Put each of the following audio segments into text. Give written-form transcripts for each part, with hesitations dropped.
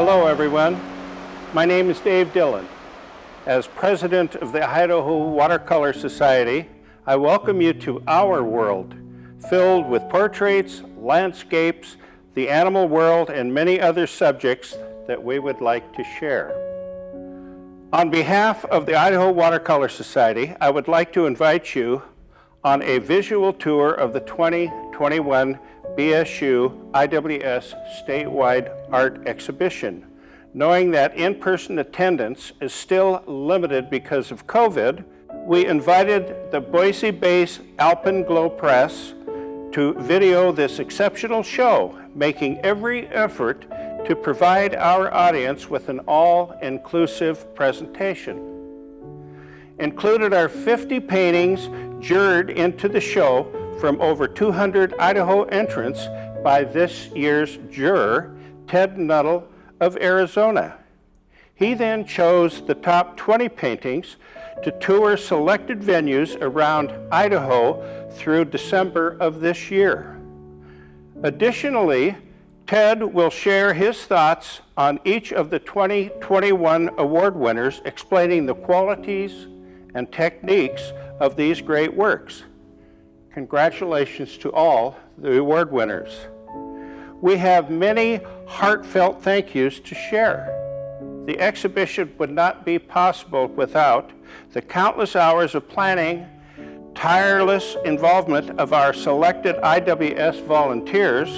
Hello everyone, my name is Dave Dillon. As president of the Idaho Watercolor Society, I welcome you to our world, filled with portraits, landscapes, the animal world, and many other subjects that we would like to share. On behalf of the Idaho Watercolor Society, I would like to invite you on a visual tour of the 2021 BSU IWS Statewide Art Exhibition. Knowing that in-person attendance is still limited because of COVID, we invited the Boise-based Alpenglow Press to video this exceptional show, making every effort to provide our audience with an all-inclusive presentation. Included are 50 paintings juried into the show from over 200 Idaho entrants by this year's juror, Ted Nuttall of Arizona. He then chose the top 20 paintings to tour selected venues around Idaho through December of this year. Additionally, Ted will share his thoughts on each of the 2021 award winners, explaining the qualities and techniques of these great works. Congratulations to all the award winners. We have many heartfelt thank yous to share. The exhibition would not be possible without the countless hours of planning, tireless involvement of our selected IWS volunteers,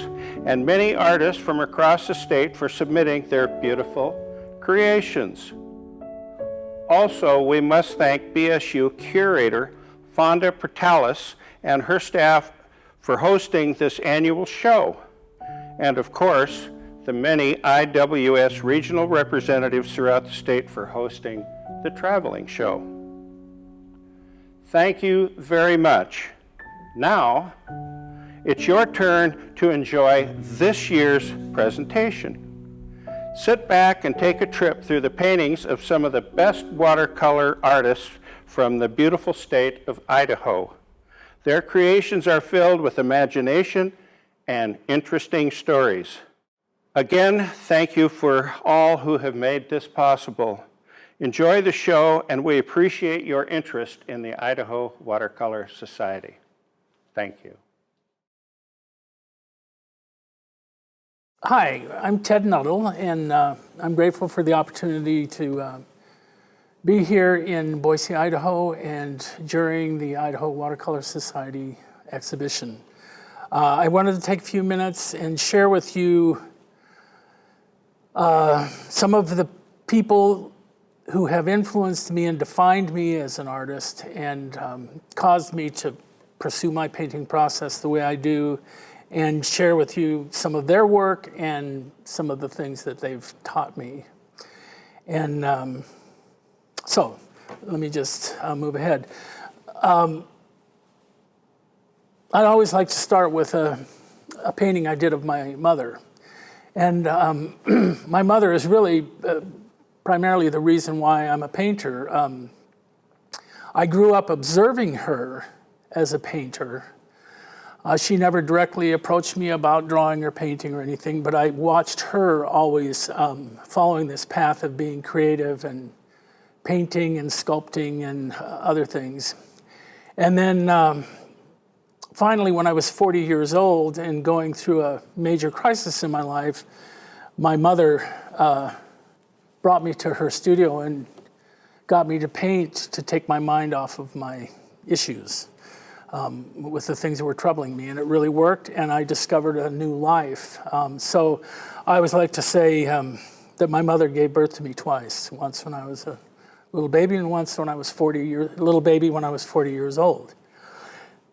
and many artists from across the state for submitting their beautiful creations. Also, we must thank BSU curator Fonda Pertalis and her staff for hosting this annual show. And of course, the many IWS regional representatives throughout the state for hosting the traveling show. Thank you very much. Now, it's your turn to enjoy this year's presentation. Sit back and take a trip through the paintings of some of the best watercolor artists from the beautiful state of Idaho. Their creations are filled with imagination and interesting stories. Again, thank you for all who have made this possible. Enjoy the show, and we appreciate your interest in the Idaho Watercolor Society. Thank you. Hi, I'm Ted Nuttall, and I'm grateful for the opportunity to be here in Boise, Idaho, and during the Idaho Watercolor Society exhibition. I wanted to take a few minutes and share with you some of the people who have influenced me and defined me as an artist and caused me to pursue my painting process the way I do, and share with you some of their work and some of the things that they've taught me. And so let me just move ahead. I'd always like to start with a painting I did of my mother. And my mother is really primarily the reason why I'm a painter. I grew up observing her as a painter. She never directly approached me about drawing or painting or anything, but I watched her always following this path of being creative and painting and sculpting and other things. And then finally, when I was 40 years old and going through a major crisis in my life, my mother brought me to her studio and got me to paint to take my mind off of my issues with the things that were troubling me. And it really worked, and I discovered a new life. So I always like to say that my mother gave birth to me twice, once when I was a little baby and once when I was 40 years old.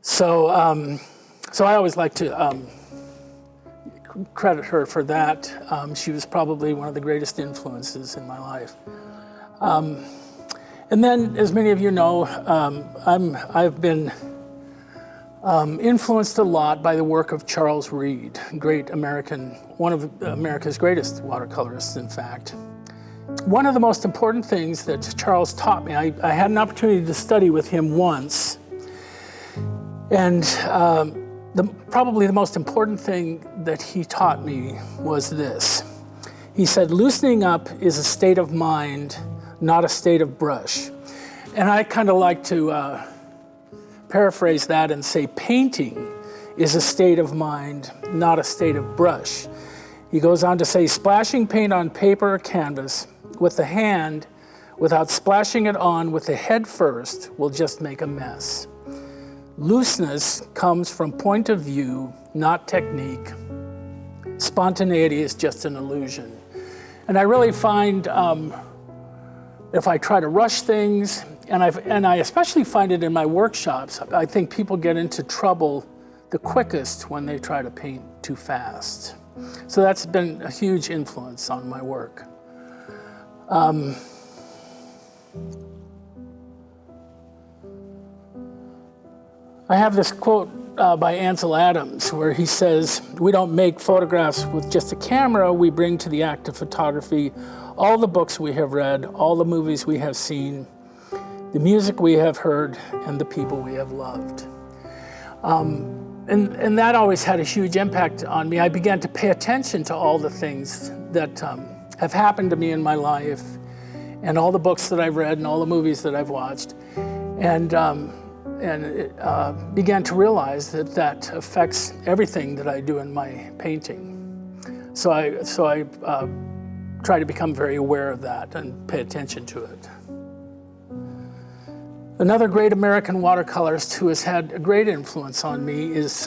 So, so I always like to credit her for that. She was probably one of the greatest influences in my life. And then, as many of you know, I've been influenced a lot by the work of Charles Reed, one of America's greatest watercolorists, in fact. One of the most important things that Charles taught me, I had an opportunity to study with him once, and probably the most important thing that he taught me was this. He said, loosening up is a state of mind, not a state of brush. And I kind of like to paraphrase that and say painting is a state of mind, not a state of brush. He goes on to say, splashing paint on paper or canvas with the hand without splashing it on with the head first will just make a mess. Looseness comes from point of view, not technique. Spontaneity is just an illusion. And I really find if I try to rush things, and I especially find it in my workshops, I think people get into trouble the quickest when they try to paint too fast. So that's been a huge influence on my work. I have this quote by Ansel Adams where he says, we don't make photographs with just a camera, we bring to the act of photography all the books we have read, all the movies we have seen, the music we have heard, and the people we have loved. And that always had a huge impact on me. I began to pay attention to all the things that have happened to me in my life, and all the books that I've read and all the movies that I've watched, and began to realize that affects everything that I do in my painting. So I try to become very aware of that and pay attention to it. Another great American watercolorist who has had a great influence on me is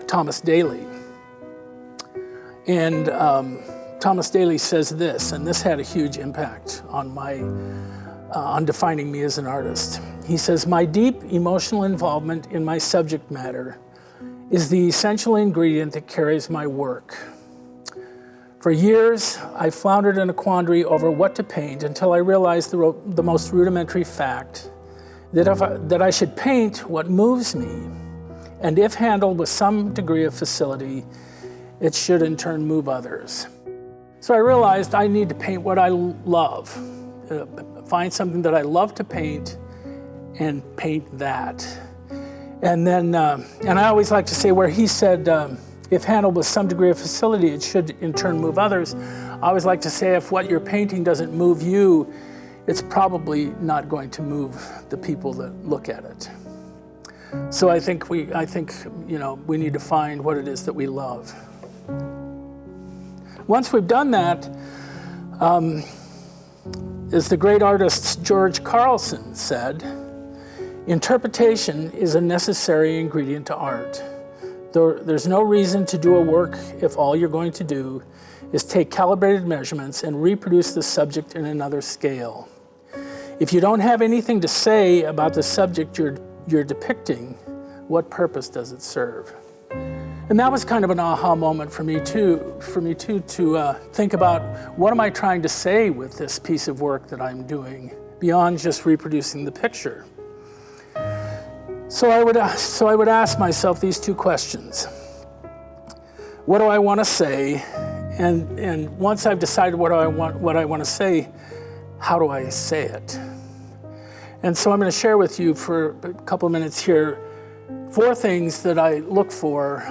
Thomas Daly. And Thomas Daly says this, and this had a huge impact on on defining me as an artist. He says, my deep emotional involvement in my subject matter is the essential ingredient that carries my work. For years, I floundered in a quandary over what to paint until I realized the most rudimentary fact that I should paint what moves me, and if handled with some degree of facility, it should in turn move others. So I realized I need to paint what I love, find something that I love to paint, and paint that. And then, and I always like to say where he said, if handled with some degree of facility, it should in turn move others. I always like to say if what you're painting doesn't move you, it's probably not going to move the people that look at it. So I think we need to find what it is that we love. Once we've done that, as the great artist George Carlson said, interpretation is a necessary ingredient to art. There's no reason to do a work if all you're going to do is take calibrated measurements and reproduce the subject in another scale. If you don't have anything to say about the subject you're depicting, what purpose does it serve? And that was kind of an aha moment for me too, to think about what am I trying to say with this piece of work that I'm doing beyond just reproducing the picture. So I would ask myself these two questions. What do I want to say? And once I've decided what I want to say, how do I say it? And so I'm going to share with you for a couple of minutes here 4 things that I look for,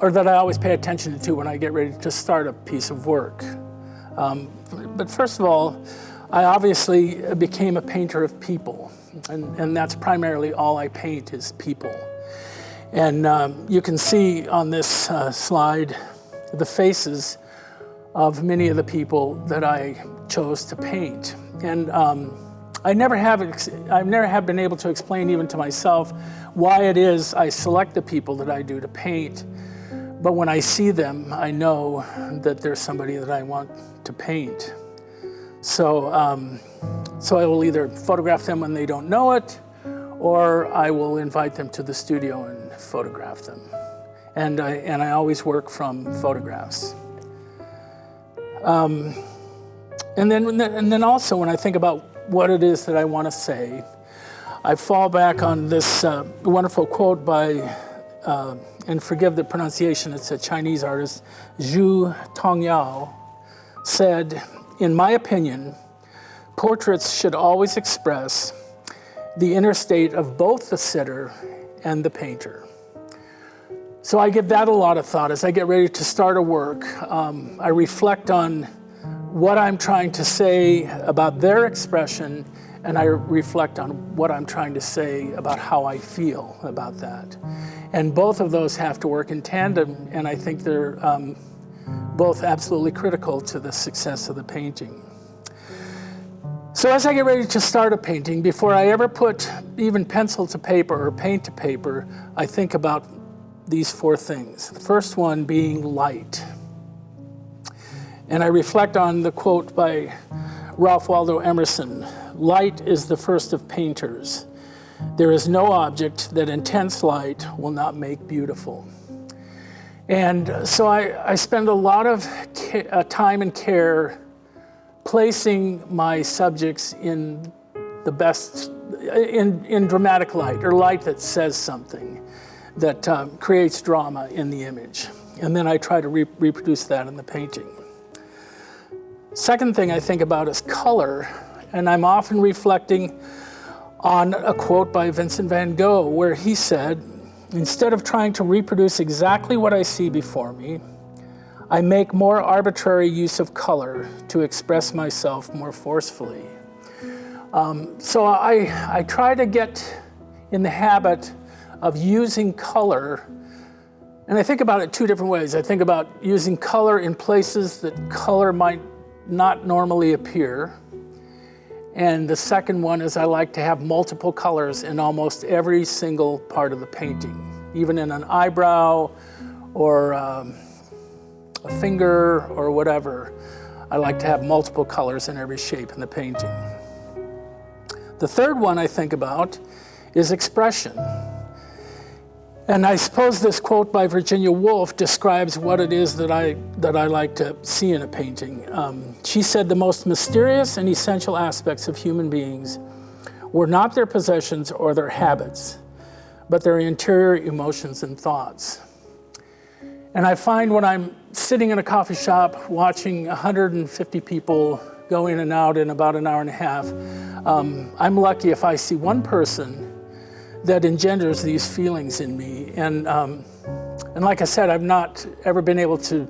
or that I always pay attention to when I get ready to start a piece of work. But first of all, I obviously became a painter of people, and that's primarily all I paint is people. And you can see on this slide the faces of many of the people that I chose to paint. And I've never have been able to explain even to myself why it is I select the people that I do to paint. But when I see them, I know that there's somebody that I want to paint. So I will either photograph them when they don't know it, or I will invite them to the studio and photograph them. And I always work from photographs. And then also when I think about what it is that I want to say, I fall back on this wonderful quote by, and forgive the pronunciation, it's a Chinese artist, Zhu Tongyao, said, in my opinion, portraits should always express the inner state of both the sitter and the painter. So I give that a lot of thought as I get ready to start a work. I reflect on what I'm trying to say about their expression, and I reflect on what I'm trying to say about how I feel about that. And both of those have to work in tandem, and I think they're both absolutely critical to the success of the painting. So as I get ready to start a painting, before I ever put even pencil to paper or paint to paper, I think about these four things. The first one being light. And I reflect on the quote by Ralph Waldo Emerson, "Light is the first of painters. There is no object that intense light will not make beautiful." And so I spend a lot of time and care placing my subjects in the best, in dramatic light, or light that says something, that creates drama in the image. And then I try to reproduce that in the painting. Second thing I think about is color, and I'm often reflecting on a quote by Vincent van Gogh where he said, "Instead of trying to reproduce exactly what I see before me, I make more arbitrary use of color to express myself more forcefully." So I try to get in the habit of using color, and I think about it two different ways. I think about using color in places that color might not normally appear. And the second one is I like to have multiple colors in almost every single part of the painting, even in an eyebrow or a finger or whatever. I like to have multiple colors in every shape in the painting. The third one I think about is expression. And I suppose this quote by Virginia Woolf describes what it is that I like to see in a painting. She said, "The most mysterious and essential aspects of human beings were not their possessions or their habits, but their interior emotions and thoughts." And I find when I'm sitting in a coffee shop watching 150 people go in and out in about an hour and a half, I'm lucky if I see one person that engenders these feelings in me. And like I said, I've not ever been able to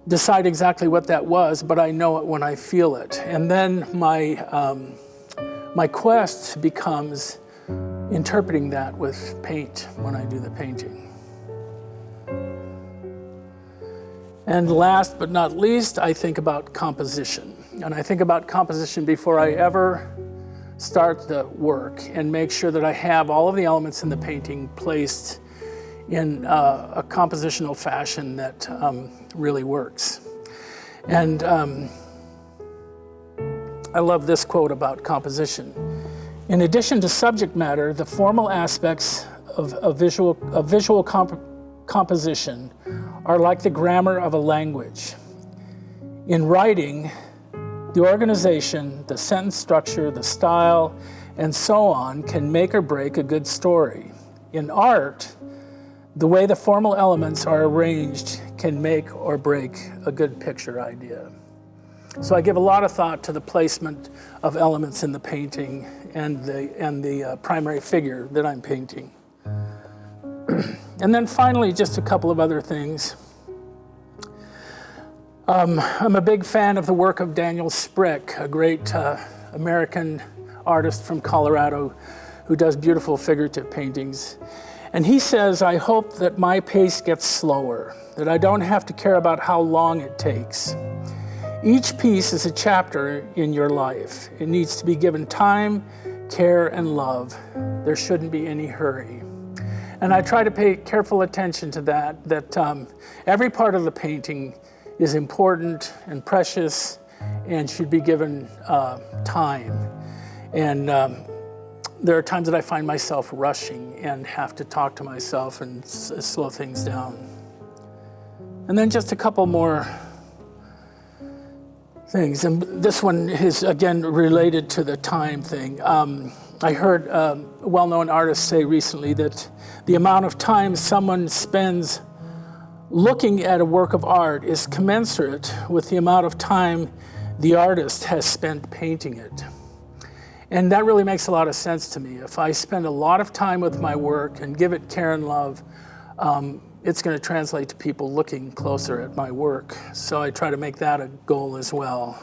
decide exactly what that was, but I know it when I feel it. And then my quest becomes interpreting that with paint when I do the painting. And last but not least, I think about composition. And I think about composition before I ever start the work and make sure that I have all of the elements in the painting placed in a compositional fashion that really works. And I love this quote about composition. "In addition to subject matter, the formal aspects of visual composition are like the grammar of a language. In writing, the organization, the sentence structure, the style, and so on can make or break a good story. In art, the way the formal elements are arranged can make or break a good picture idea." So I give a lot of thought to the placement of elements in the painting and the primary figure that I'm painting. And then finally, just a couple of other things. I'm a big fan of the work of Daniel Sprick, a great American artist from Colorado who does beautiful figurative paintings. And he says, "I hope that my pace gets slower, that I don't have to care about how long it takes. Each piece is a chapter in your life. It needs to be given time, care, and love. There shouldn't be any hurry." And I try to pay careful attention to that every part of the painting is important and precious and should be given time. And there are times that I find myself rushing and have to talk to myself and slow things down. And then just a couple more things. And this one is, again, related to the time thing. I heard a well-known artist say recently that the amount of time someone spends looking at a work of art is commensurate with the amount of time the artist has spent painting it. And that really makes a lot of sense to me. If I spend a lot of time with my work and give it care and love, it's going to translate to people looking closer at my work. So I try to make that a goal as well.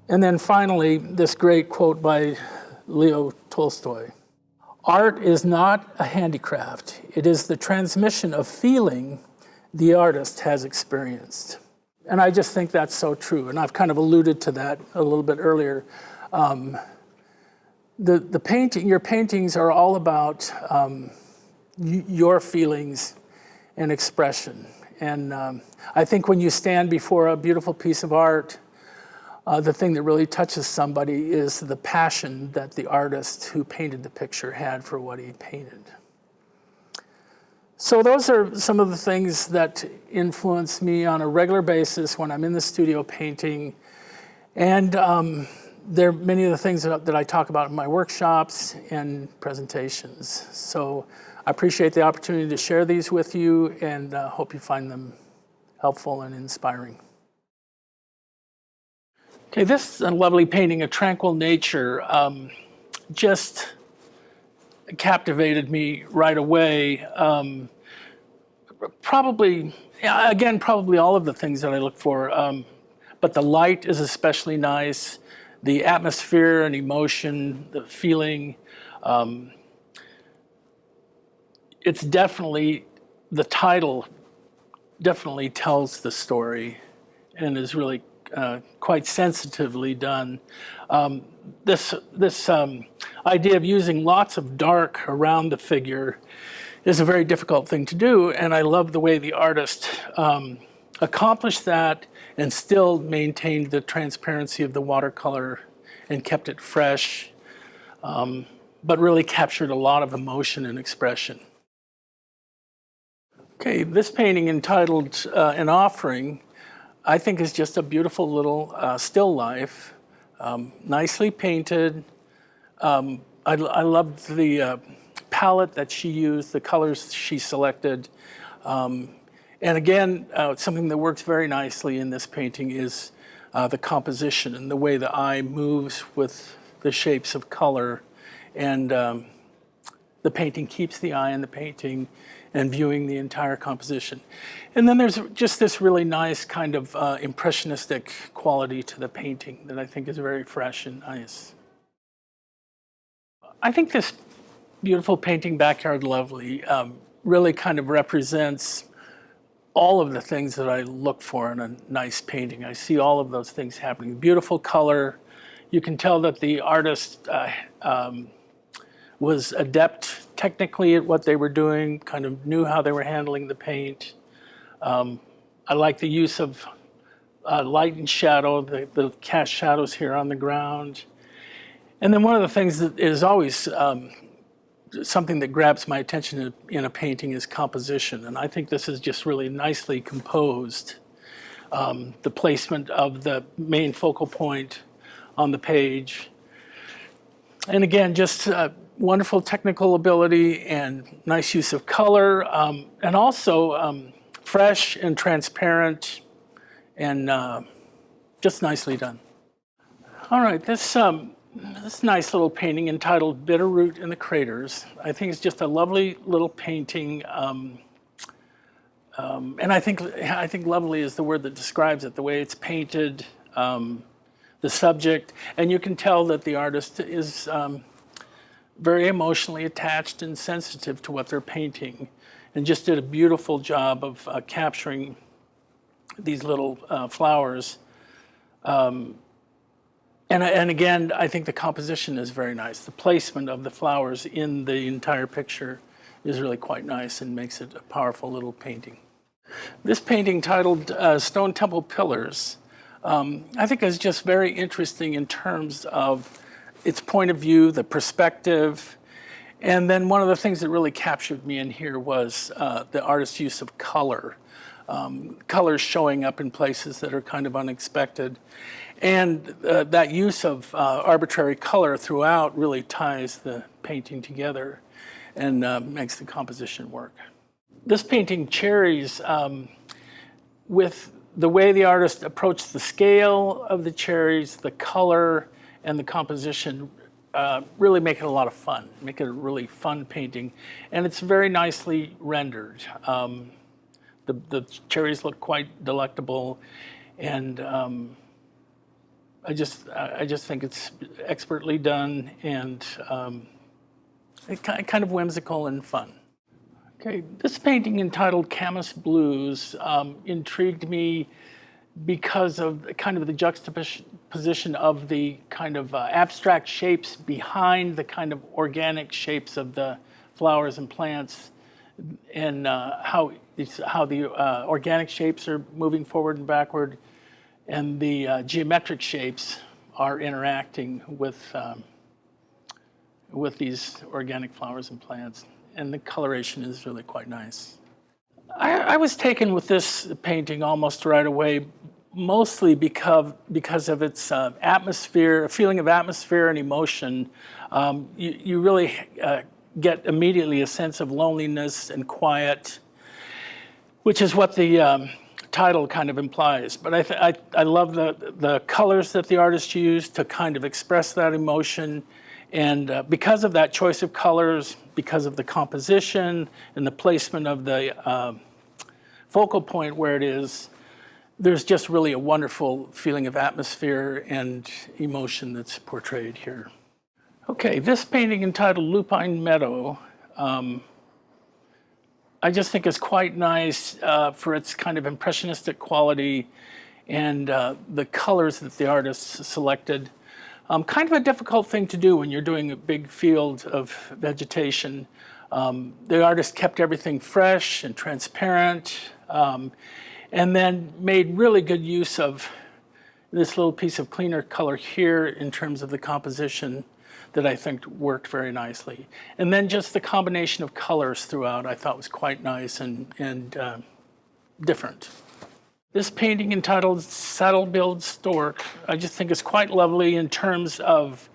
And then finally, this great quote by Leo Tolstoy. Art is not a handicraft. It is the transmission of feeling the artist has experienced. And I just think that's so true. And I've kind of alluded to that a little bit earlier. Your paintings are all about your feelings and expression. And I think when you stand before a beautiful piece of art, the thing that really touches somebody is the passion that the artist who painted the picture had for what he painted. So those are some of the things that influence me on a regular basis when I'm in the studio painting. And there are many of the things that I talk about in my workshops and presentations. So I appreciate the opportunity to share these with you, and hope you find them helpful and inspiring. Okay, this is a lovely painting, A Tranquil Nature, just captivated me right away. Probably all of the things that I look for, but the light is especially nice, the atmosphere and emotion, the feeling. It's definitely, the title definitely tells the story and is really quite sensitively done. This idea of using lots of dark around the figure is a very difficult thing to do, and I love the way the artist accomplished that and still maintained the transparency of the watercolor and kept it fresh, but really captured a lot of emotion and expression. Okay, this painting entitled An Offering, I think is just a beautiful little still life, nicely painted. I loved the palette that she used, the colors she selected. And again, something that works very nicely in this painting is the composition and the way the eye moves with the shapes of color. And the painting keeps the eye in the painting and viewing the entire composition. And then there's just this really nice kind of impressionistic quality to the painting that I think is very fresh and nice. I think this beautiful painting, Backyard Lovely, really kind of represents all of the things that I look for in a nice painting. I see all of those things happening. Beautiful color. You can tell that the artist was adept technically at what they were doing, kind of knew how they were handling the paint. I like the use of light and shadow, the cast shadows here on the ground. And then one of the things that is always something that grabs my attention in a painting is composition. And I think this is just really nicely composed. The placement of the main focal point on the page. And again, just wonderful technical ability and nice use of color, and also fresh and transparent and just nicely done. All right, this nice little painting entitled Bitterroot in the Craters, I think it's just a lovely little painting. And I think lovely is the word that describes it, the way it's painted, the subject, and you can tell that the artist is very emotionally attached and sensitive to what they're painting, and just did a beautiful job of capturing these little flowers. And again, I think the composition is very nice. The placement of the flowers in the entire picture is really quite nice and makes it a powerful little painting. This painting, titled Stone Temple Pillars, I think is just very interesting in terms of its point of view, the perspective. And then one of the things that really captured me in here was the artist's use of color. Colors showing up in places that are kind of unexpected. And that use of arbitrary color throughout really ties the painting together and makes the composition work. This painting, Cherries, with the way the artist approached the scale of the cherries, the color, and the composition, really make it a lot of fun, make it a really fun painting. And it's very nicely rendered. The cherries look quite delectable, and I just think it's expertly done and kind of whimsical and fun. Okay, this painting entitled Camas Blues intrigued me because of kind of the juxtaposition of the kind of abstract shapes behind the kind of organic shapes of the flowers and plants, and how the organic shapes are moving forward and backward, and the geometric shapes are interacting with these organic flowers and plants, and the coloration is really quite nice. I was taken with this painting almost right away, mostly because of its atmosphere, a feeling of atmosphere and emotion. You really get immediately a sense of loneliness and quiet, which is what the title kind of implies. But I love the colors that the artist used to kind of express that emotion. And because of that choice of colors, because of the composition and the placement of the focal point where it is, there's just really a wonderful feeling of atmosphere and emotion that's portrayed here. Okay, this painting entitled Lupine Meadow, I just think is quite nice for its kind of impressionistic quality and the colors that the artist selected. Kind of a difficult thing to do when you're doing a big field of vegetation. The artist kept everything fresh and transparent, and then made really good use of this little piece of cleaner color here in terms of the composition that I think worked very nicely. And then just the combination of colors throughout I thought was quite nice and different. This painting entitled Saddle-billed Stork, I just think is quite lovely in terms of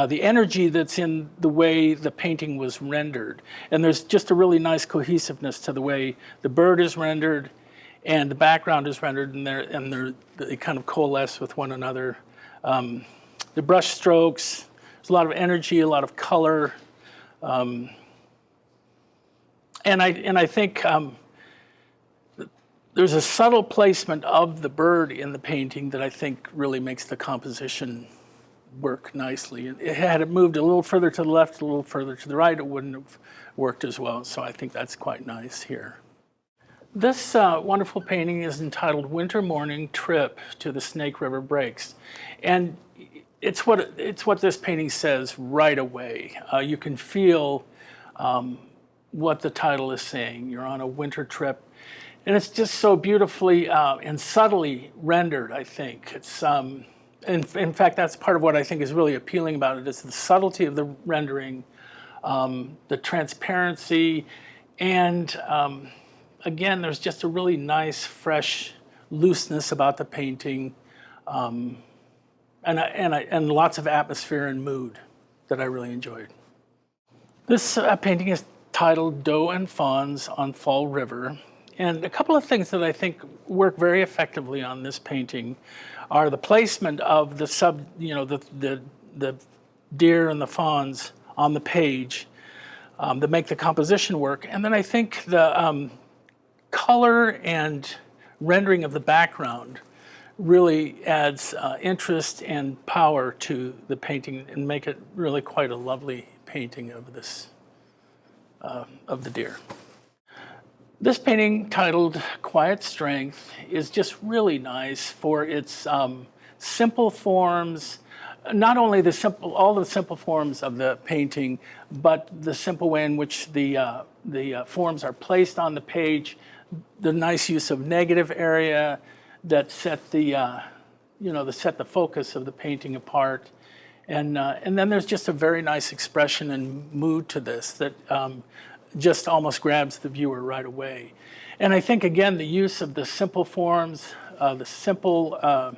the energy that's in the way the painting was rendered. And there's just a really nice cohesiveness to the way the bird is rendered and the background is rendered, and they kind of coalesce with one another. The brush strokes, there's a lot of energy, a lot of color. And I think there's a subtle placement of the bird in the painting that I think really makes the composition work nicely. Had it moved a little further to the left, a little further to the right, it wouldn't have worked as well. So I think that's quite nice here. This wonderful painting is entitled Winter Morning Trip to the Snake River Breaks. And it's what this painting says right away. You can feel what the title is saying. You're on a winter trip. And it's just so beautifully and subtly rendered, I think. It's in fact, that's part of what I think is really appealing about it, is the subtlety of the rendering, the transparency, and again, there's just a really nice, fresh looseness about the painting, and lots of atmosphere and mood that I really enjoyed. This painting is titled Doe and Fawns on Fall River. And a couple of things that I think work very effectively on this painting are the placement of the deer and the fawns on the page that make the composition work. And then I think the color and rendering of the background really adds interest and power to the painting and make it really quite a lovely painting of this, of the deer. This painting, titled Quiet Strength, is just really nice for its simple forms, not only all the simple forms of the painting, but the simple way in which the forms are placed on the page, the nice use of negative area that set the focus of the painting apart, and then there's just a very nice expression and mood to this that just almost grabs the viewer right away. And I think, again, the use of the simple forms, the simple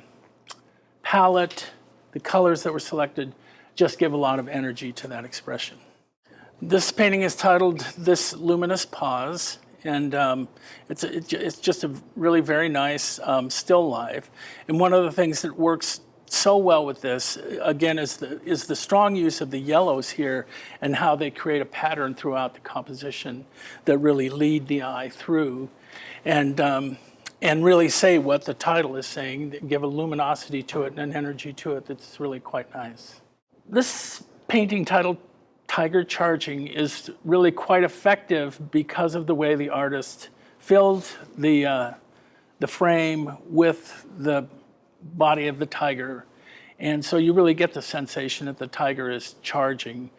palette, the colors that were selected, just give a lot of energy to that expression. This painting is titled This Luminous Pause, and it's just a really very nice still life. And one of the things that works so well with this, again, is the strong use of the yellows here and how they create a pattern throughout the composition that really lead the eye through and really say what the title is saying, give a luminosity to it and an energy to it that's really quite nice. This painting titled Tiger Charging is really quite effective because of the way the artist filled the frame with the body of the tiger. And so you really get the sensation that the tiger is charging.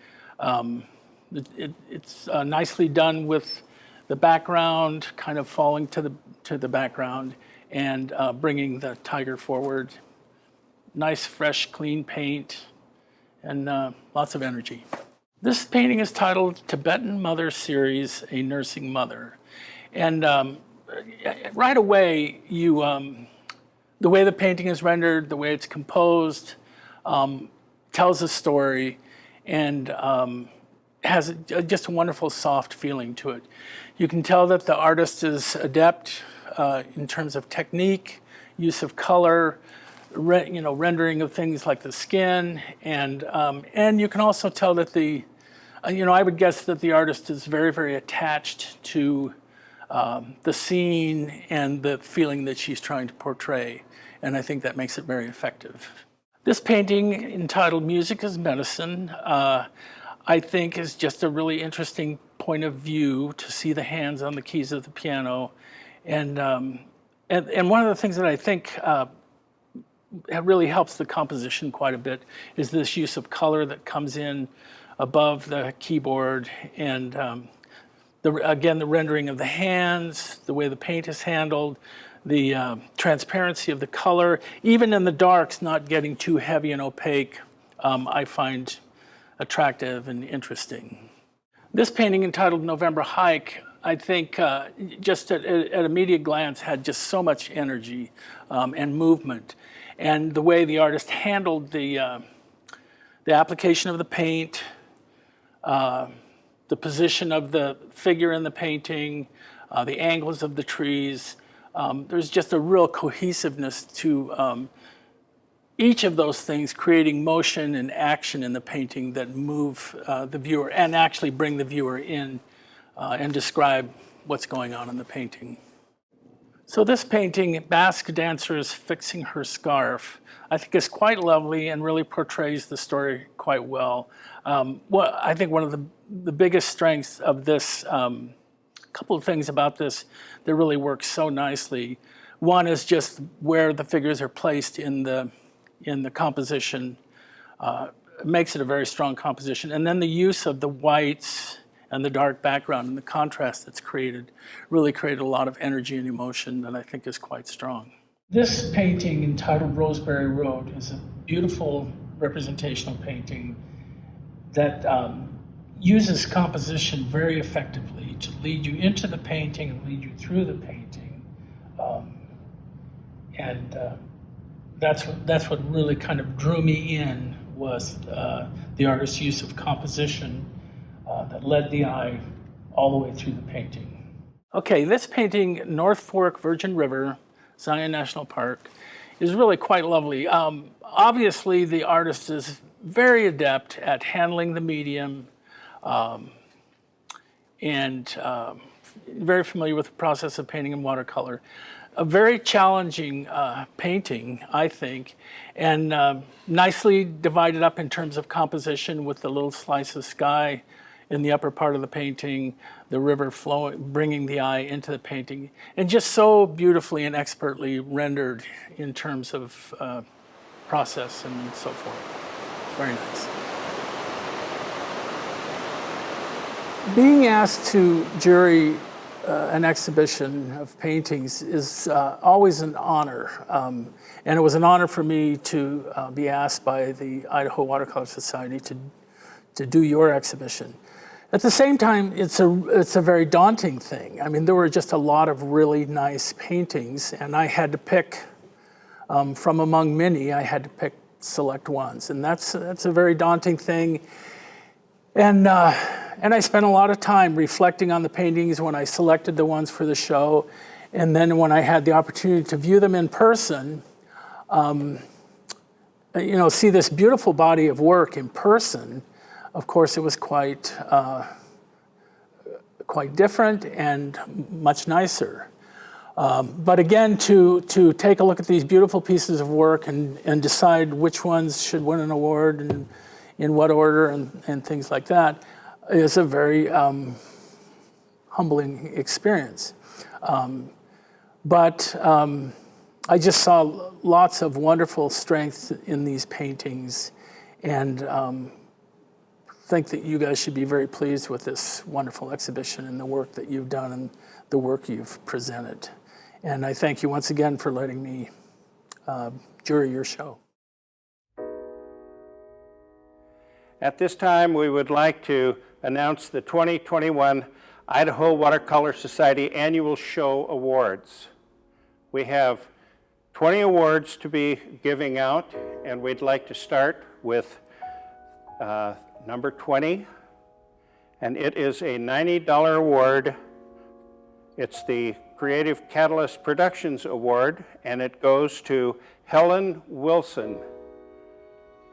It's nicely done with the background kind of falling to the background and bringing the tiger forward. Nice, fresh, clean paint and lots of energy. This painting is titled Tibetan Mother Series, A Nursing Mother. And right away, the way the painting is rendered, the way it's composed, tells a story and has just a wonderful soft feeling to it. You can tell that the artist is adept in terms of technique, use of color, rendering of things like the skin, and you can also tell that I would guess that the artist is very, very attached to the scene and the feeling that she's trying to portray. And I think that makes it very effective. This painting, entitled Music is Medicine, I think is just a really interesting point of view to see the hands on the keys of the piano. And one of the things that I think really helps the composition quite a bit is this use of color that comes in above the keyboard and again, the rendering of the hands, the way the paint is handled, the transparency of the color, even in the darks, not getting too heavy and opaque, I find attractive and interesting. This painting entitled November Hike, I think just at immediate glance had just so much energy and movement. And the way the artist handled the application of the paint, the position of the figure in the painting, the angles of the trees. There's just a real cohesiveness to each of those things, creating motion and action in the painting that move the viewer and actually bring the viewer in and describe what's going on in the painting. So this painting, Basque Dancers Fixing Her Scarf, I think is quite lovely and really portrays the story quite well. I think one of the biggest strengths of this, couple of things about this that really works so nicely. One is just where the figures are placed in the composition. Makes it a very strong composition. And then the use of the whites and the dark background and the contrast that's created really created a lot of energy and emotion that I think is quite strong. This painting entitled Roseberry Road is a beautiful representational painting that uses composition very effectively to lead you into the painting and lead you through the painting. That's what really kind of drew me in was the artist's use of composition that led the eye all the way through the painting. Okay, this painting, North Fork Virgin River, Zion National Park, is really quite lovely. Obviously, the artist is very adept at handling the medium and very familiar with the process of painting in watercolor. A very challenging painting, I think, and nicely divided up in terms of composition with the little slice of sky in the upper part of the painting, the river flowing, bringing the eye into the painting, and just so beautifully and expertly rendered in terms of process and so forth. Very nice. Being asked to jury an exhibition of paintings is always an honor. And it was an honor for me to be asked by the Idaho Watercolor Society to do your exhibition. At the same time, it's a very daunting thing. I mean, there were just a lot of really nice paintings, and I had to pick from among many. I had to pick select ones, and that's a very daunting thing. And I spent a lot of time reflecting on the paintings when I selected the ones for the show, and then when I had the opportunity to view them in person, see this beautiful body of work in person, of course, it was quite different and much nicer. But again, to take a look at these beautiful pieces of work and decide which ones should win an award and in what order and things like that is a very humbling experience. But I just saw lots of wonderful strength in these paintings, and think that you guys should be very pleased with this wonderful exhibition and the work that you've done and the work you've presented. And I thank you once again for letting me jury your show. At this time, we would like to announce the 2021 Idaho Watercolor Society Annual Show Awards. We have 20 awards to be giving out, and we'd like to start with number 20, and it is a $90 award. It's the Creative Catalyst Productions Award, and it goes to Helen Wilson,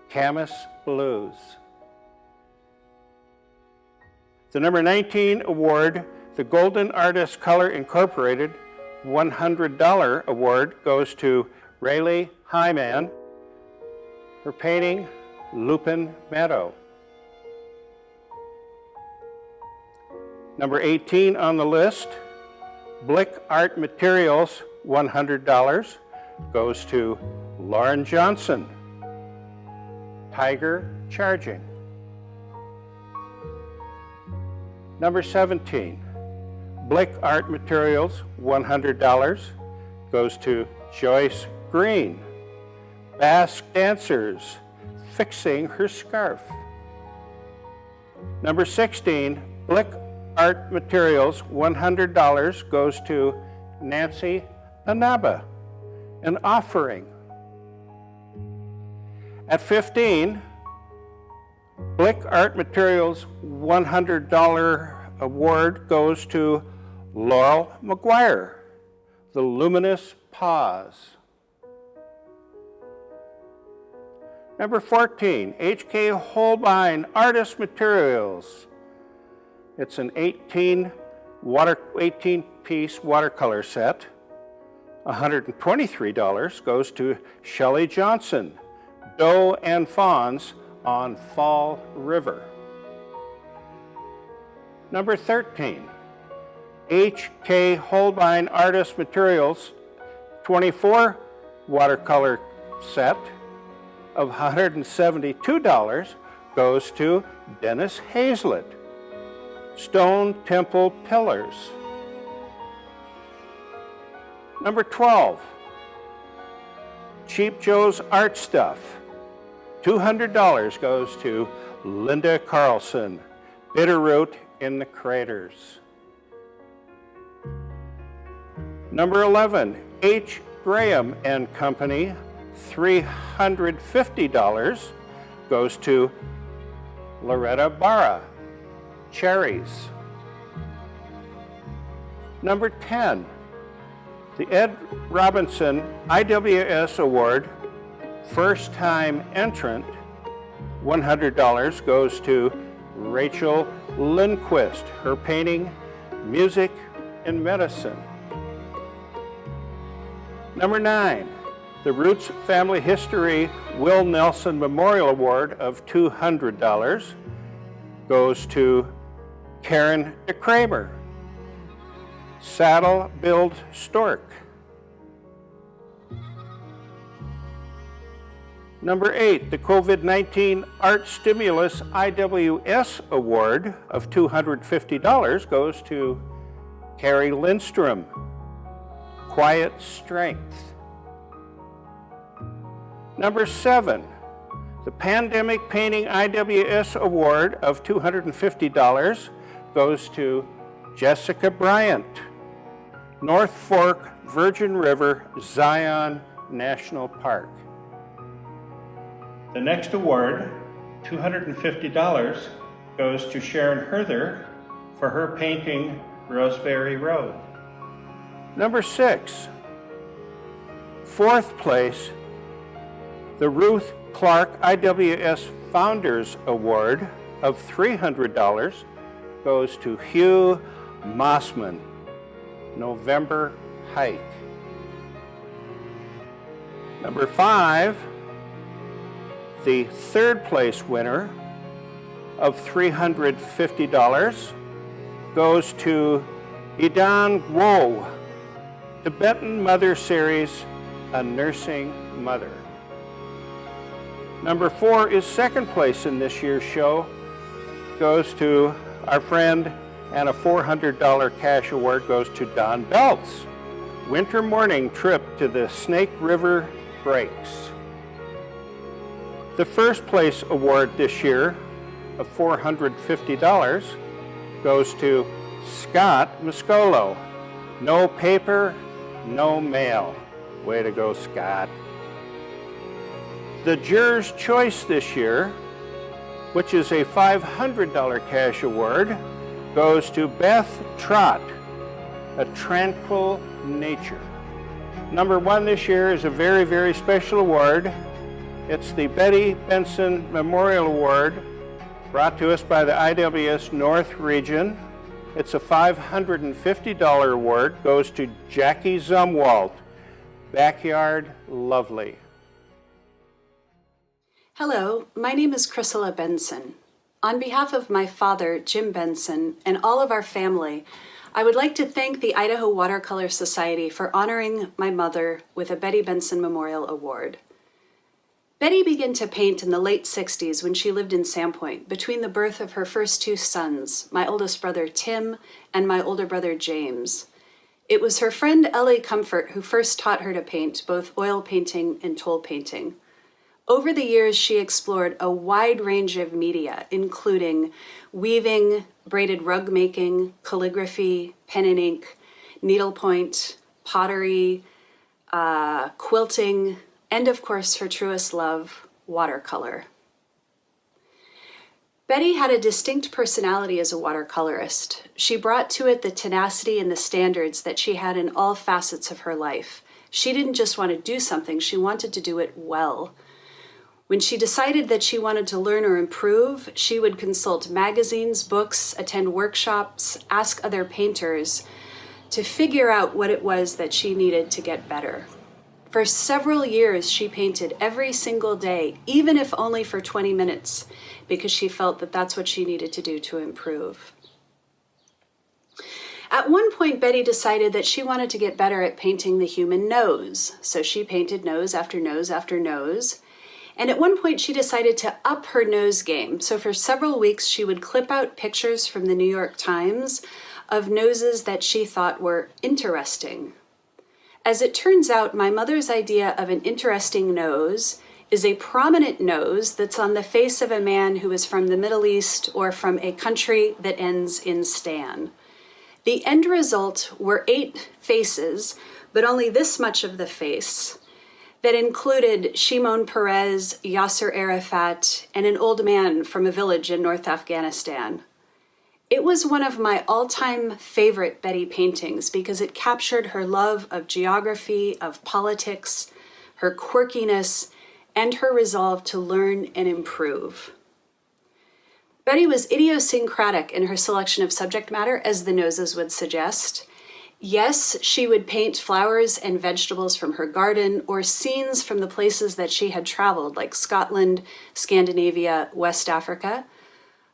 Camas Blues. The number 19 award, the Golden Artist Color Incorporated $100 award, goes to Rayleigh Hyman, her painting, Lupin Meadow. Number 18 on the list, Blick Art Materials $100 goes to Lauren Johnson, Tiger Charging. Number 17, Blick Art Materials $100 goes to Joyce Green, Basque Dancers, Fixing Her Scarf. Number 16, Blick Art Materials $100 goes to Nancy Anaba, An Offering. At 15, Blick Art Materials $100 award goes to Laurel McGuire, The Luminous Pause. Number 14, H.K. Holbein Artist Materials. It's an 18-piece watercolor set. $123 goes to Shelley Johnson, Doe and Fawns on Fall River. Number 13, H.K. Holbein Artist Materials 24 watercolor set of $172 goes to Dennis Hazlett, Stone Temple Pillars. Number 12, Cheap Joe's Art Stuff. $200 goes to Linda Carlson, Bitterroot in the Craters. Number 11, H. Graham and Company, $350 goes to Loretta Barra, Cherries. Number 10, the Ed Robinson IWS Award, First Time Entrant, $100 goes to Rachel Lindquist, her painting, Music and Medicine. Number 9, the Roots Family History Will Nelson Memorial Award of $200 goes to Karen DeKramer, Saddle Build Stork. Number 8, the COVID-19 Art Stimulus IWS Award of $250 goes to Carrie Lindstrom, Quiet Strength. Number 7, the Pandemic Painting IWS Award of $250 goes to Jessica Bryant, North Fork Virgin River Zion National Park. The next award, $250, goes to Sharon Herther for her painting Roseberry Road. Number 6, fourth place, the Ruth Clark IWS Founders Award of $300 goes to Hugh Mossman, November Hike. Number 5, the third place winner of $350 goes to Idan Wo, Tibetan Mother Series, A Nursing Mother. Number 4 is second place in this year's show, goes to our friend, and a $400 cash award goes to Don Belts, Winter Morning Trip to the Snake River Breaks. The first place award this year of $450 goes to Scott Muscolo, No Paper, No Mail. Way to go, Scott. The Juror's Choice this year, which is a $500 cash award, goes to Beth Trott, A Tranquil Nature. Number 1 this year is a very, very special award. It's the Betty Benson Memorial Award, brought to us by the IWS North Region. It's a $550 award, goes to Jackie Zumwalt, Backyard Lovely. Hello, my name is Chrysilla Benson. On behalf of my father, Jim Benson, and all of our family, I would like to thank the Idaho Watercolor Society for honoring my mother with a Betty Benson Memorial Award. Betty began to paint in the late 60s when she lived in Sandpoint, between the birth of her first 2 sons, my oldest brother Tim and my older brother James. It was her friend Ellie Comfort who first taught her to paint, both oil painting and tool painting. Over the years, she explored a wide range of media, including weaving, braided rug making, calligraphy, pen and ink, needlepoint, pottery, quilting, and of course, her truest love, watercolor. Betty had a distinct personality as a watercolorist. She brought to it the tenacity and the standards that she had in all facets of her life. She didn't just want to do something, she wanted to do it well. When she decided that she wanted to learn or improve, she would consult magazines, books, attend workshops, ask other painters to figure out what it was that she needed to get better. For several years, she painted every single day, even if only for 20 minutes, because she felt that that's what she needed to do to improve. At one point, Betty decided that she wanted to get better at painting the human nose, so she painted nose after nose after nose. And at one point, she decided to up her nose game. So for several weeks, she would clip out pictures from the New York Times of noses that she thought were interesting. As it turns out, my mother's idea of an interesting nose is a prominent nose that's on the face of a man who is from the Middle East or from a country that ends in Stan. The end result were 8 faces, but only this much of the face, that included Shimon Peres, Yasser Arafat, and an old man from a village in North Afghanistan. It was one of my all-time favorite Betty paintings because it captured her love of geography, of politics, her quirkiness, and her resolve to learn and improve. Betty was idiosyncratic in her selection of subject matter, as the noses would suggest. Yes, she would paint flowers and vegetables from her garden or scenes from the places that she had traveled, like Scotland, Scandinavia, West Africa.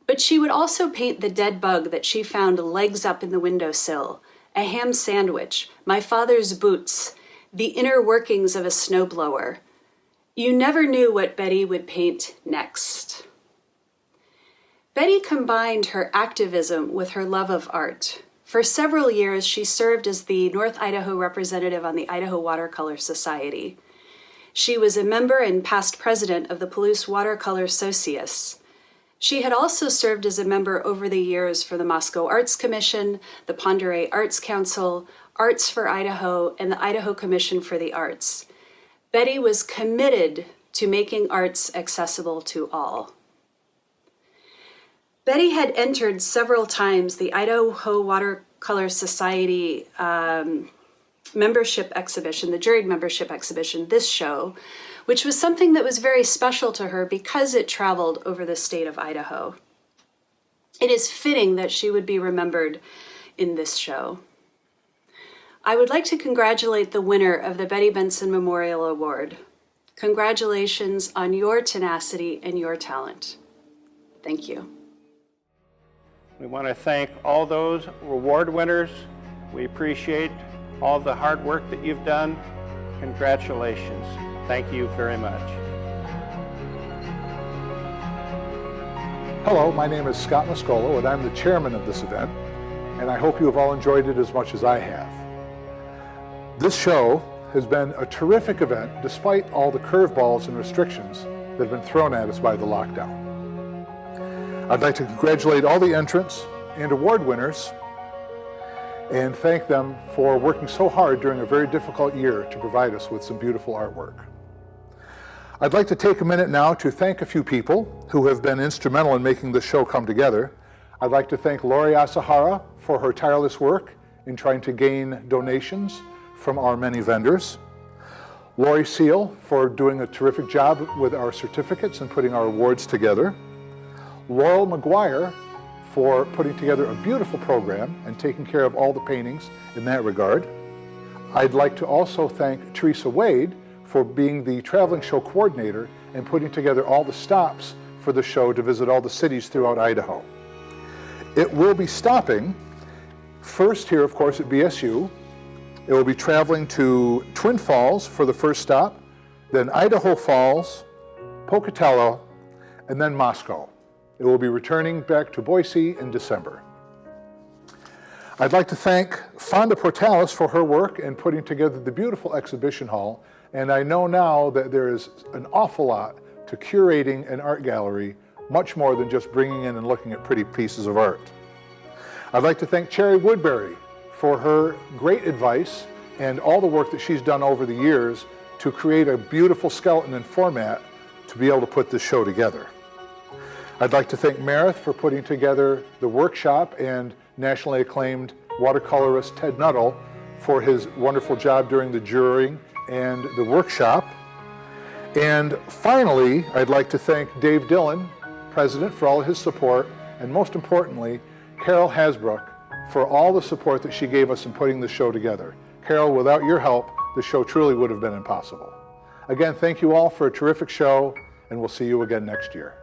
But she would also paint the dead bug that she found legs up in the windowsill, a ham sandwich, my father's boots, the inner workings of a snowblower. You never knew what Betty would paint next. Betty combined her activism with her love of art. For several years, she served as the North Idaho representative on the Idaho Watercolor Society. She was a member and past president of the Palouse Watercolor Society. She had also served as a member over the years for the Moscow Arts Commission, the Ponderay Arts Council, Arts for Idaho, and the Idaho Commission for the Arts. Betty was committed to making arts accessible to all. Betty had entered several times the Idaho Watercolor Society membership exhibition, the Juried membership exhibition, this show, which was something that was very special to her because it traveled over the state of Idaho. It is fitting that she would be remembered in this show. I would like to congratulate the winner of the Betty Benson Memorial Award. Congratulations on your tenacity and your talent. Thank you. We want to thank all those award winners. We appreciate all the hard work that you've done. Congratulations. Thank you very much. Hello, my name is Scott Mascolo, and I'm the chairman of this event, and I hope you have all enjoyed it as much as I have. This show has been a terrific event despite all the curveballs and restrictions that have been thrown at us by the lockdown. I'd like to congratulate all the entrants and award winners and thank them for working so hard during a very difficult year to provide us with some beautiful artwork. I'd like to take a minute now to thank a few people who have been instrumental in making this show come together. I'd like to thank Lori Asahara for her tireless work in trying to gain donations from our many vendors. Lori Seal for doing a terrific job with our certificates and putting our awards together. Laurel McGuire for putting together a beautiful program and taking care of all the paintings in that regard. I'd like to also thank Teresa Wade for being the traveling show coordinator and putting together all the stops for the show to visit all the cities throughout Idaho. It will be stopping first here, of course, at BSU. It will be traveling to Twin Falls for the first stop, then Idaho Falls, Pocatello, and then Moscow. It will be returning back to Boise in December. I'd like to thank Fonda Portalis for her work in putting together the beautiful exhibition hall, and I know now that there is an awful lot to curating an art gallery, much more than just bringing in and looking at pretty pieces of art. I'd like to thank Cherry Woodbury for her great advice and all the work that she's done over the years to create a beautiful skeleton and format to be able to put this show together. I'd like to thank Meredith for putting together the workshop and nationally acclaimed watercolorist Ted Nuttall for his wonderful job during the jurying and the workshop. And finally, I'd like to thank Dave Dillon, President, for all of his support, and most importantly, Carol Hasbrook for all the support that she gave us in putting the show together. Carol, without your help, the show truly would have been impossible. Again, thank you all for a terrific show, and we'll see you again next year.